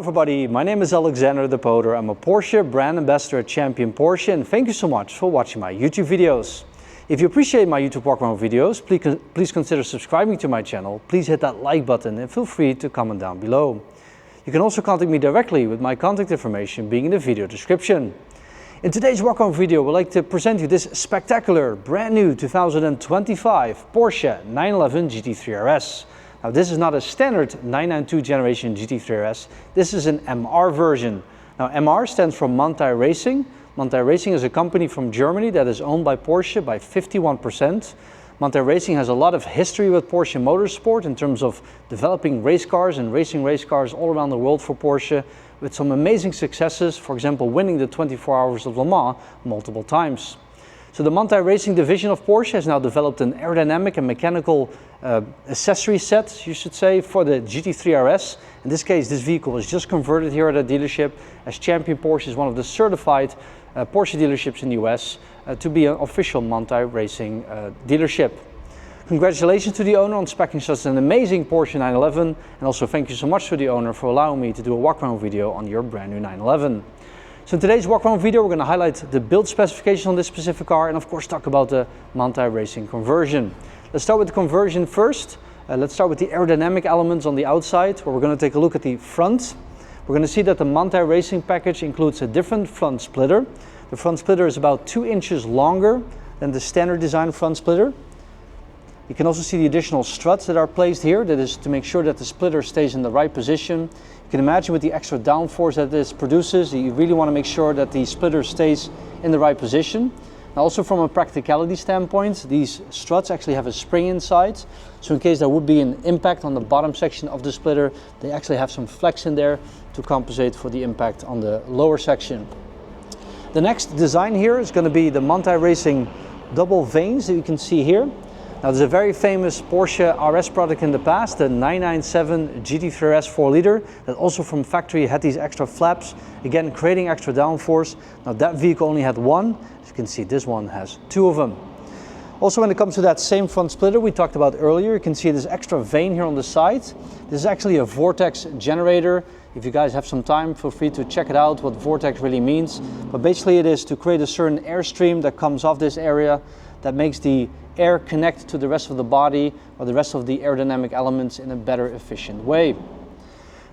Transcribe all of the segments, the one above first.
everybody, my name is Alexander the Poder. I'm a Porsche brand ambassador at Champion Porsche, and thank you so much for watching my YouTube videos. If you appreciate my YouTube walkaround videos, please consider subscribing to my channel. Please hit that like button and feel free to comment down below. You can also contact me directly with my contact information being in the video description. In today's walkaround video, we'd like to present you this spectacular, brand new 2025 Porsche 911 GT3 RS. Now this is not a standard 992 generation GT3 RS, this is an MR version. Now MR stands for Manthey Racing. Manthey Racing is a company from Germany that is owned by Porsche by 51%. Manthey Racing has a lot of history with Porsche Motorsport in terms of developing race cars and racing race cars all around the world for Porsche, with some amazing successes, for example winning the 24 Hours of Le Mans multiple times. So the Manthey Racing division of Porsche has now developed an aerodynamic and mechanical accessory set, you should say, for the GT3 RS. In this case, this vehicle was just converted here at a dealership, as Champion Porsche is one of the certified Porsche dealerships in the US to be an official Manthey Racing dealership. Congratulations to the owner on specing such an amazing Porsche 911, and also thank you so much to the owner for allowing me to do a walkaround video on your brand new 911. So in today's walkaround video, we're going to highlight the build specifications on this specific car and of course talk about the Manthey Racing conversion. Let's start with the conversion first. Let's start with the aerodynamic elements on the outside, where we're going to take a look at the front. We're going to see that the Manthey Racing package includes a different front splitter. The front splitter is about 2 inches longer than the standard design front splitter. You can also see the additional struts that are placed here. That is to make sure that the splitter stays in the right position. You can imagine with the extra downforce that this produces, you really want to make sure that the splitter stays in the right position. Now also from a practicality standpoint, these struts actually have a spring inside. So in case there would be an impact on the bottom section of the splitter, they actually have some flex in there to compensate for the impact on the lower section. The next design here is going to be the Manthey Racing double vanes that you can see here. Now there's a very famous Porsche RS product in the past, the 997 GT3 RS 4 liter, that also from factory had these extra flaps, again creating extra downforce. Now that vehicle only had one, as you can see this one has 2 of them. Also when it comes to that same front splitter we talked about earlier, you can see this extra vane here on the side. This is actually a vortex generator. If you guys have some time, feel free to check it out, what vortex really means. But basically it is to create a certain airstream that comes off this area that makes the air connect to the rest of the body or the rest of the aerodynamic elements in a better, efficient way.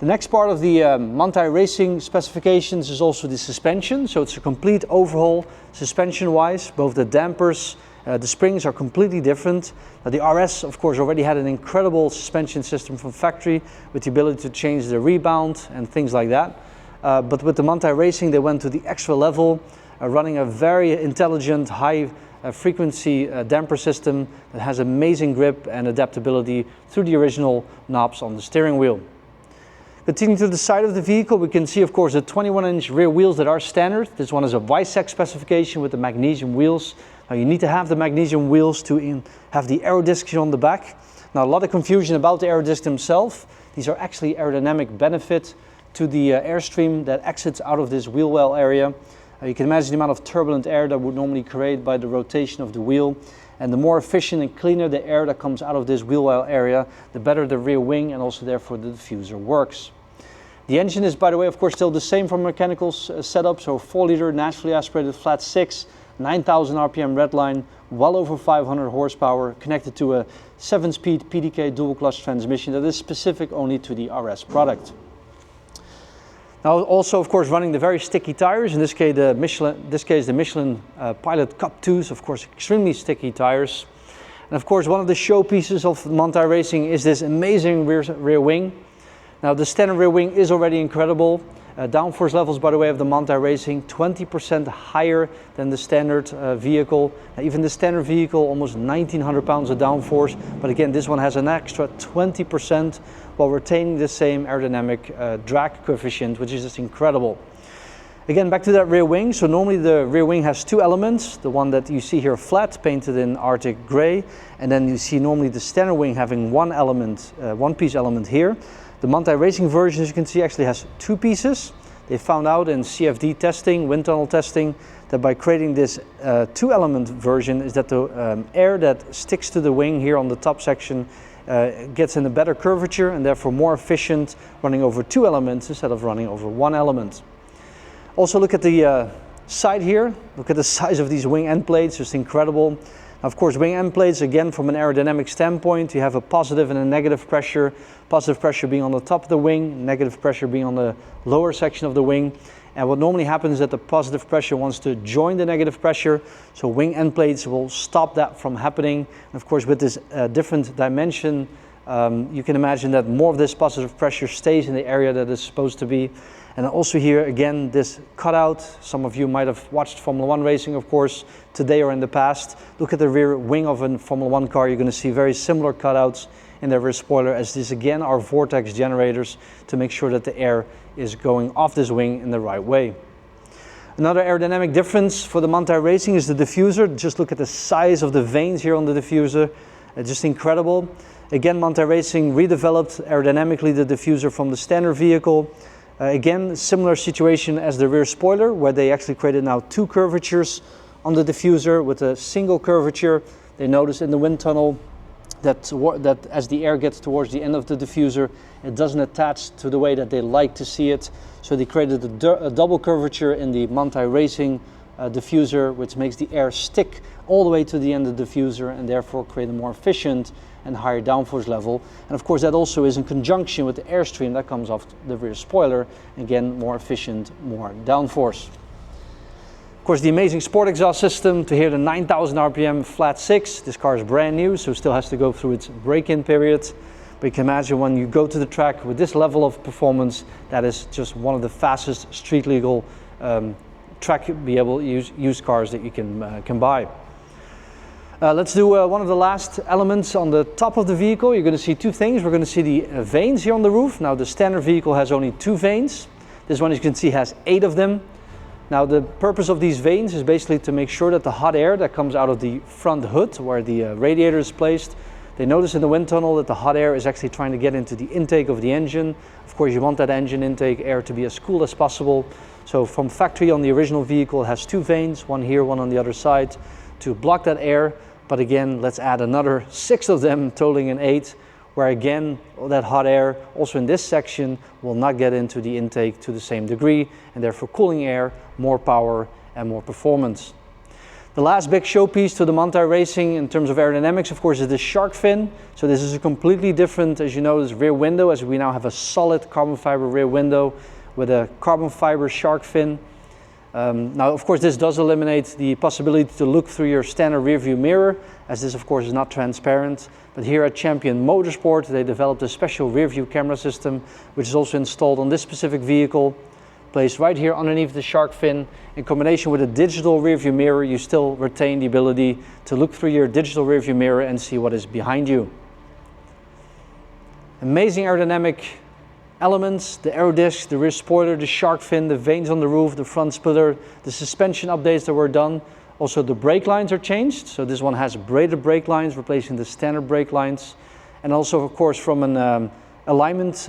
The next part of the Manthey Racing specifications is also the suspension. So it's a complete overhaul suspension-wise. Both the dampers, the springs are completely different. The RS, of course, already had an incredible suspension system from factory with the ability to change the rebound and things like that. But with the Manthey Racing, they went to the extra level, running a very intelligent, high frequency damper system that has amazing grip and adaptability through the original knobs on the steering wheel. Continuing to the side of the vehicle, we can see of course the 21-inch rear wheels that are standard. This one is a WISAC specification with the magnesium wheels. Now you need to have the magnesium wheels to have the aero discs on the back. Now a lot of confusion about the aero disc themselves. These are actually aerodynamic benefit to the airstream that exits out of this wheel well area. You can imagine the amount of turbulent air that would normally create by the rotation of the wheel. And the more efficient and cleaner the air that comes out of this wheel well area, the better the rear wing and also therefore the diffuser works. The engine is, by the way, of course, still the same from mechanical setup. So 4 liter naturally aspirated flat 6, 9,000 RPM redline, well over 500 horsepower, connected to a 7-speed PDK dual clutch transmission that is specific only to the RS product. Now also of course running the very sticky tires, in this case the Michelin Pilot Cup 2s, of course extremely sticky tires. And of course one of the showpieces of Manthey Racing is this amazing rear wing. Now the standard rear wing is already incredible. Downforce levels, by the way, of the Manthey Racing 20% higher than the standard vehicle. Even the standard vehicle almost 1900 pounds of downforce, but again this one has an extra 20% while retaining the same aerodynamic drag coefficient, which is just incredible. Again, back to that rear wing. So normally the rear wing has 2 elements. The one that you see here flat, painted in Arctic gray, and then you see normally the standard wing having one element, one-piece element here. The Manthey Racing version, as you can see, actually has 2 pieces. They found out in CFD testing, wind tunnel testing, that by creating this 2-element version is that the air that sticks to the wing here on the top section gets in a better curvature and therefore more efficient, running over 2 elements instead of running over 1 element. Also look at the side here. Look at the size of these wing end plates, just incredible. Of course, wing end plates, again, from an aerodynamic standpoint, you have a positive and a negative pressure. Positive pressure being on the top of the wing, negative pressure being on the lower section of the wing. And what normally happens is that the positive pressure wants to join the negative pressure, so wing end plates will stop that from happening. And of course, with this different dimension, you can imagine that more of this positive pressure stays in the area that it's supposed to be. And also here, again, this cutout. Some of you might have watched Formula 1 racing, of course, today or in the past. Look at the rear wing of a Formula 1 car. You're going to see very similar cutouts in the rear spoiler, as these again are vortex generators to make sure that the air is going off this wing in the right way. Another aerodynamic difference for the Manthey Racing is the diffuser. Just look at the size of the vanes here on the diffuser. Just incredible. Again, Manthey Racing redeveloped aerodynamically the diffuser from the standard vehicle. Again, similar situation as the rear spoiler, where they actually created now 2 curvatures on the diffuser with a single curvature. They notice in the wind tunnel that as the air gets towards the end of the diffuser, it doesn't attach to the way that they like to see it. So they created a double curvature in the Manthey Racing diffuser, which makes the air stick all the way to the end of the diffuser and therefore create a more efficient and higher downforce level. And of course that also is in conjunction with the airstream that comes off the rear spoiler. Again, more efficient, more downforce. Of course, the amazing sport exhaust system to hear the 9,000 RPM flat 6. This car is brand new, so still has to go through its break-in period. But you can imagine when you go to the track with this level of performance, that is just one of the fastest street legal track used cars that you can buy. Let's do one of the last elements on the top of the vehicle. You're going to see 2 things. We're going to see the vanes here on the roof. Now the standard vehicle has only 2 vanes. This one, as you can see, has 8 of them. Now the purpose of these vanes is basically to make sure that the hot air that comes out of the front hood, where the radiator is placed, they notice in the wind tunnel that the hot air is actually trying to get into the intake of the engine. Of course, you want that engine intake air to be as cool as possible. So from factory on the original vehicle, it has 2 vanes, one here, one on the other side, to block that air. But again, let's add another 6 of them, totaling an 8, where again, that hot air, also in this section, will not get into the intake to the same degree, and therefore cooling air, more power and more performance. The last big showpiece to the Manthey Racing in terms of aerodynamics, of course, is the shark fin. So this is a completely different, as you know, this rear window, as we now have a solid carbon fiber rear window with a carbon fiber shark fin. Now, of course, this does eliminate the possibility to look through your standard rear view mirror, as this, of course, is not transparent. But here at Champion Motorsport, they developed a special rear view camera system, which is also installed on this specific vehicle, placed right here underneath the shark fin. In combination with a digital rear view mirror, you still retain the ability to look through your digital rear view mirror and see what is behind you. Amazing aerodynamic elements, the aero disc, the rear spoiler, the shark fin, the vanes on the roof, the front splitter, the suspension updates that were done. Also the brake lines are changed, so this one has braided brake lines replacing the standard brake lines. And also, of course, from an alignment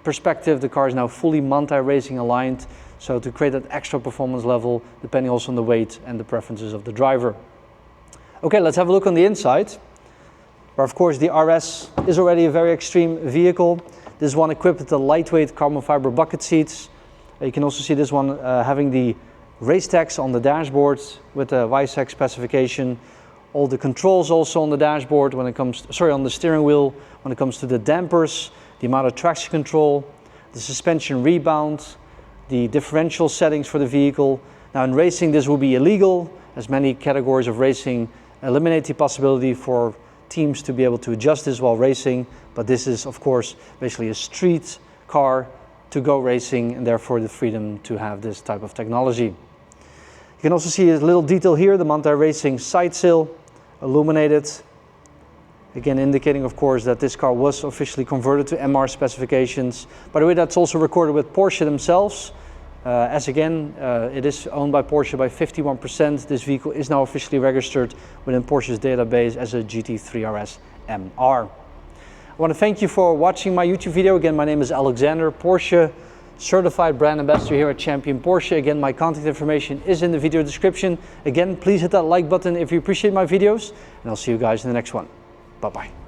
perspective, the car is now fully Manthey Racing aligned, so to create that extra performance level depending also on the weight and the preferences of the driver. Okay, let's have a look on the inside, where of course the RS is already a very extreme vehicle. This one equipped with the lightweight carbon fiber bucket seats. You can also see this one having the race tags on the dashboard with the WISAC specification. All the controls also on the dashboard when it comes, on the steering wheel, when it comes to the dampers, the amount of traction control, the suspension rebound, the differential settings for the vehicle. Now in racing this will be illegal, as many categories of racing eliminate the possibility for teams to be able to adjust this while racing, but this is of course basically a street car to go racing, and therefore the freedom to have this type of technology. You can also see a little detail here, the Manthey Racing side sill illuminated, again indicating of course that this car was officially converted to MR specifications. By the way, that's also recorded with Porsche themselves, as again it is owned by Porsche by 51%. This vehicle is now officially registered within Porsche's database as a GT3 RS MR. I want to thank you for watching my YouTube video. Again, my name is Alexander, Porsche certified brand ambassador here at Champion Porsche. Again, my contact information is in the video description. Again, please hit that like button if you appreciate my videos, and I'll see you guys in the next one. Bye-bye.